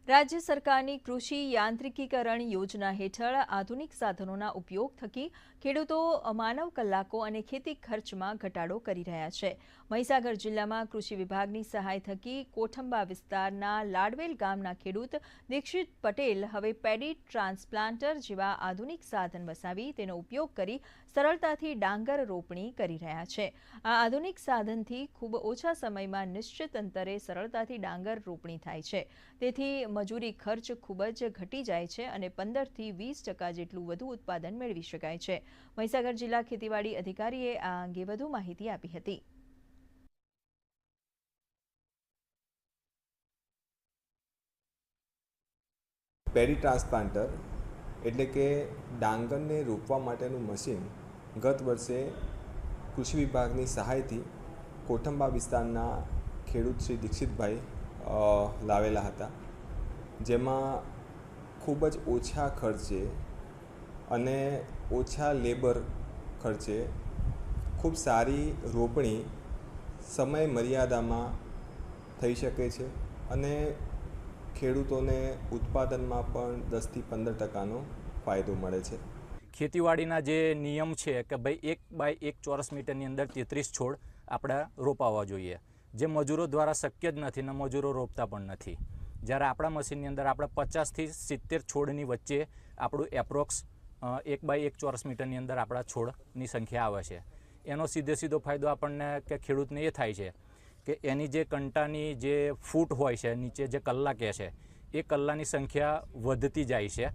રાજ્ય સરકારની કૃષિ યાંત્રિકીકરણ યોજના હેઠળ આધુનિક સાધનોના ઉપયોગ થકી ખેડૂતો માનવ કલાકો અને ખેતી ખર્ચમાં ઘટાડો કરી રહ્યા છે। મહીસાગર જિલ્લામાં કૃષિ વિભાગની સહાય થકી કોઠંબા વિસ્તારના લાડવેલ ગામના ખેડૂત દીક્ષિત પટેલ હવે પેડી ટ્રાન્સપ્લાન્ટર જેવા આધુનિક સાધન વસાવી તેનો ઉપયોગ કરી સરળતાથી ડાંગર રોપણી કરી રહ્યા છે। આ આધુનિક સાધનથી ખૂબ ઓછા સમયમાં નિશ્ચિત અંતરે સરળતાથી ડાંગર રોપણી થાય છે, તેથી મજૂરી ખર્ચ ખૂબ જ ઘટી જાય છે અને 15 થી 20% જેટલું વધુ ઉત્પાદન મેળવી શકાય છે। મહીસાગર જિલ્લા ખેતીવાડી અધિકારીએ આ અંગે વધુ માહિતી આપી હતી। પેડી ટ્રાન્સપ્લાન્ટર એટલે કે ડાંગરને રોપવા માટેનું મશીન ગત વર્ષે કૃષિ વિભાગની સહાયથી કોઠંબા વિસ્તારના ખેડૂત શ્રી દીક્ષિતભાઈ લાવેલા હતા, જેમાં ખૂબ જ ઓછા ખર્ચે અને ઓછા લેબર ખર્ચે ખૂબ સારી રોપણી સમય મર્યાદામાં થઈ શકે છે અને ખેડૂતોને ઉત્પાદનમાં પણ 10 થી 15% ફાયદો મળે છે। ખેતીવાડીના જે નિયમ છે કે ભાઈ 1 બાય 1 ચોરસ મીટરની અંદર 33 છોડ આપણે રોપાવવા જોઈએ, જે મજૂરો દ્વારા શક્ય જ નથી ને મજૂરો રોપતા પણ નથી। જ્યારે આપણા મશીનની અંદર આપણે 50 થી 70 છોડની વચ્ચે આપણું એપ્રોક્સ 1 બાય 1 ચોરસ મીટરની અંદર આપણા છોડની સંખ્યા આવે છે। એનો સીધો ફાયદો આપણને કે ખેડૂતને એ થાય છે કે એની જે કંટાની જે ફૂટ હોય છે, નીચે જે કલ્લા કહે છે, એ કલ્લાની સંખ્યા વધતી જાય છે।